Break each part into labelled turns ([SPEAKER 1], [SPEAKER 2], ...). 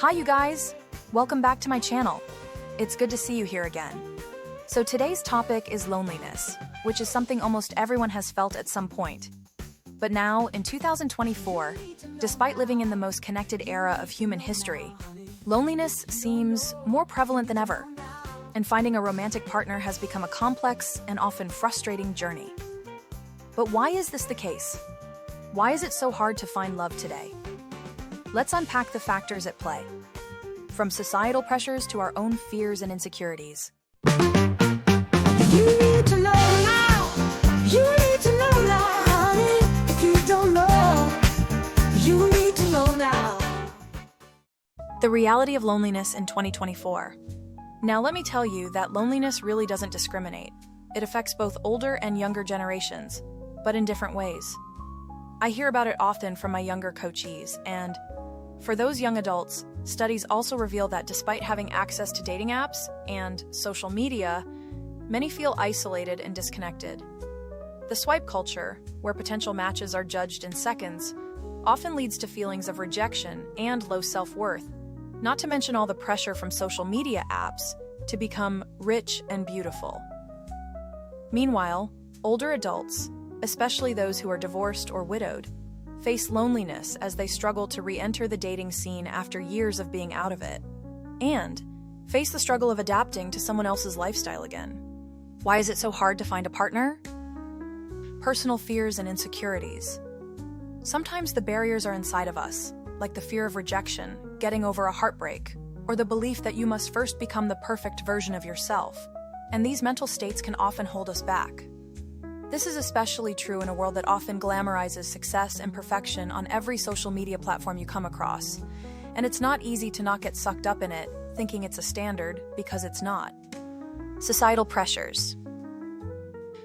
[SPEAKER 1] Hi you guys! Welcome back to my channel. It's good to see you here again. So today's topic is loneliness, which is something almost everyone has felt at some point. But now, in 2024, despite living in the most connected era of human history, loneliness seems more prevalent than ever, and finding a romantic partner has become a complex and often frustrating journey. But why is this the case? Why is it so hard to find love today? Let's unpack the factors at play, from societal pressures to our own fears and insecurities.
[SPEAKER 2] You need to know now. You need to know now, honey. If you don't know, you need to know now.
[SPEAKER 1] The reality of loneliness in 2024. Now let me tell you that loneliness really doesn't discriminate. It affects both older and younger generations, but in different ways. I hear about it often from my younger coachees, and for those young adults, studies also reveal that despite having access to dating apps and social media, many feel isolated and disconnected. The swipe culture, where potential matches are judged in seconds, often leads to feelings of rejection and low self-worth, not to mention all the pressure from social media apps to become rich and beautiful. Meanwhile, older adults, especially those who are divorced or widowed, face loneliness as they struggle to re-enter the dating scene after years of being out of it, and face the struggle of adapting to someone else's lifestyle again. Why is it so hard to find a partner? Personal fears and insecurities. Sometimes the barriers are inside of us, like the fear of rejection, getting over a heartbreak, or the belief that you must first become the perfect version of yourself, and these mental states can often hold us back. This is especially true in a world that often glamorizes success and perfection on every social media platform you come across. And it's not easy to not get sucked up in it, thinking it's a standard, because it's not. Societal pressures.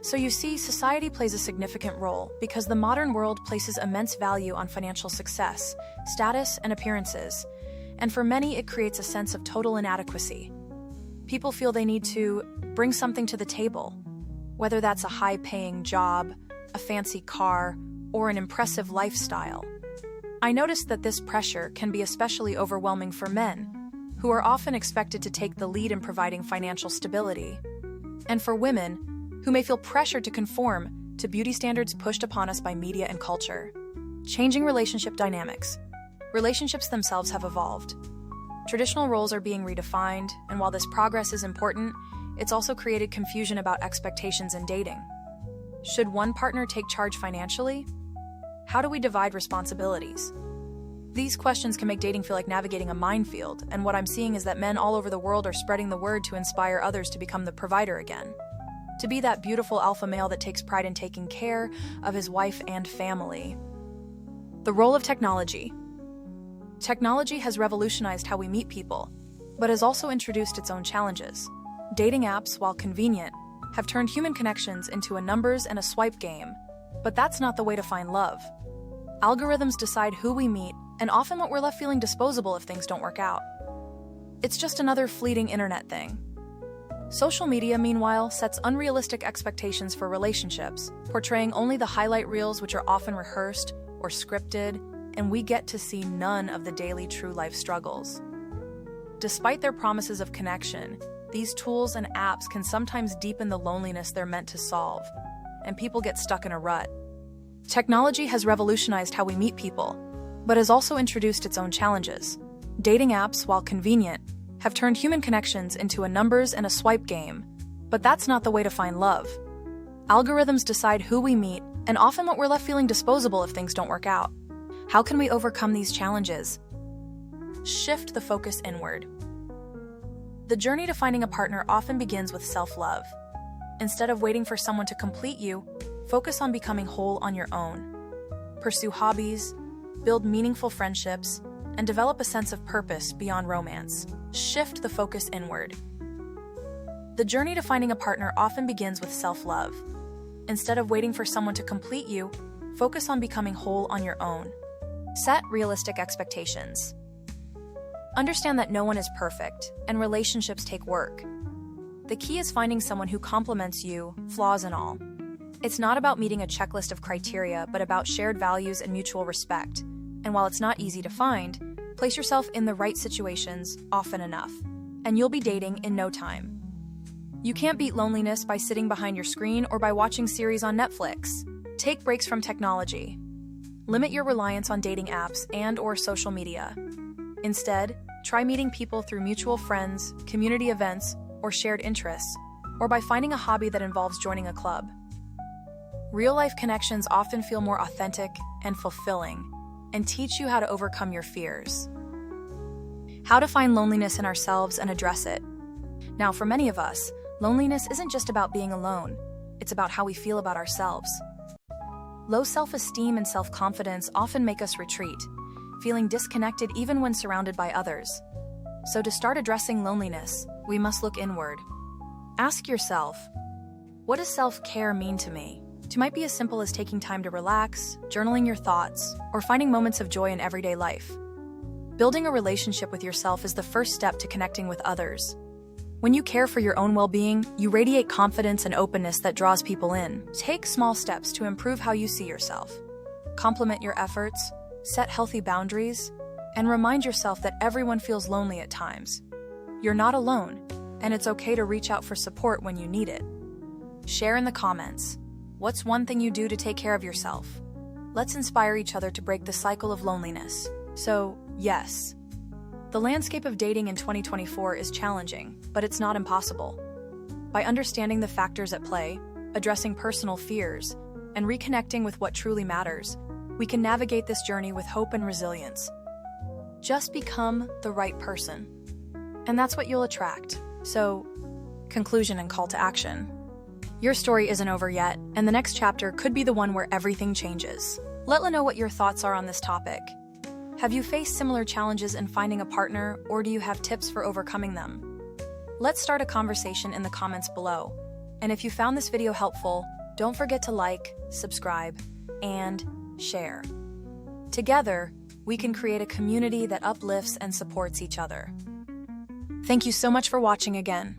[SPEAKER 1] So you see, society plays a significant role because the modern world places immense value on financial success, status, and appearances. And for many, it creates a sense of total inadequacy. People feel they need to bring something to the table, whether that's a high-paying job, a fancy car, or an impressive lifestyle. I noticed that this pressure can be especially overwhelming for men, who are often expected to take the lead in providing financial stability, and for women, who may feel pressured to conform to beauty standards pushed upon us by media and culture. Changing relationship dynamics. Relationships themselves have evolved. Traditional roles are being redefined, and while this progress is important, it's also created confusion about expectations in dating. Should one partner take charge financially? How do we divide responsibilities? These questions can make dating feel like navigating a minefield, and what I'm seeing is that men all over the world are spreading the word to inspire others to become the provider again. To be that beautiful alpha male that takes pride in taking care of his wife and family. The role of technology. Technology has revolutionized how we meet people, but has also introduced its own challenges. Dating apps, while convenient, have turned human connections into a numbers and a swipe game, but that's not the way to find love. Algorithms decide who we meet, and often we're left feeling disposable if things don't work out. It's just another fleeting internet thing. Social media, meanwhile, sets unrealistic expectations for relationships, portraying only the highlight reels, which are often rehearsed or scripted, and we get to see none of the daily true life struggles. Despite their promises of connection, these tools and apps can sometimes deepen the loneliness they're meant to solve, and people get stuck in a rut. Technology has revolutionized how we meet people, but has also introduced its own challenges. Dating apps, while convenient, have turned human connections into a numbers and a swipe game, but that's not the way to find love. Algorithms decide who we meet, and often we're left feeling disposable if things don't work out. How can we overcome these challenges? Shift the focus inward. The journey to finding a partner often begins with self-love. Instead of waiting for someone to complete you, focus on becoming whole on your own. Pursue hobbies, build meaningful friendships, and develop a sense of purpose beyond romance. Shift the focus inward. The journey to finding a partner often begins with self-love. Instead of waiting for someone to complete you, focus on becoming whole on your own. Set realistic expectations. Understand that no one is perfect, and relationships take work. The key is finding someone who complements you, flaws and all. It's not about meeting a checklist of criteria, but about shared values and mutual respect. And while it's not easy to find, Place yourself in the right situations often enough, and you'll be dating in no time. You can't beat loneliness by sitting behind your screen or by watching series on Netflix. Take breaks from technology. Limit your reliance on dating apps and/or social media. Instead, try meeting people through mutual friends, community events, or shared interests, or by finding a hobby that involves joining a club. Real-life connections often feel more authentic and fulfilling, and teach you how to overcome your fears. How to find loneliness in ourselves and address it. Now, for many of us, loneliness isn't just about being alone, it's about how we feel about ourselves. Low self-esteem and self-confidence often make us retreat, feeling disconnected even when surrounded by others. So to start addressing loneliness, we must look inward. Ask yourself, what does self-care mean to me? It might be as simple as taking time to relax, journaling your thoughts, or finding moments of joy in everyday life. Building a relationship with yourself is the first step to connecting with others. When you care for your own well-being, you radiate confidence and openness that draws people in. Take small steps to improve how you see yourself. Compliment your efforts, set healthy boundaries, and remind yourself that everyone feels lonely at times. You're not alone, and it's okay to reach out for support when you need it. Share in the comments. What's one thing you do to take care of yourself? Let's inspire each other to break the cycle of loneliness. So, yes, the landscape of dating in 2024 is challenging, but it's not impossible. By understanding the factors at play, addressing personal fears, and reconnecting with what truly matters, we can navigate this journey with hope and resilience. Just become the right person, and that's what you'll attract. So, conclusion and call to action. Your story isn't over yet, and the next chapter could be the one where everything changes. Let us know what your thoughts are on this topic. Have you faced similar challenges in finding a partner, or do you have tips for overcoming them? Let's start a conversation in the comments below. And if you found this video helpful, don't forget to like, subscribe, and share. Together, we can create a community that uplifts and supports each other. Thank you so much for watching again.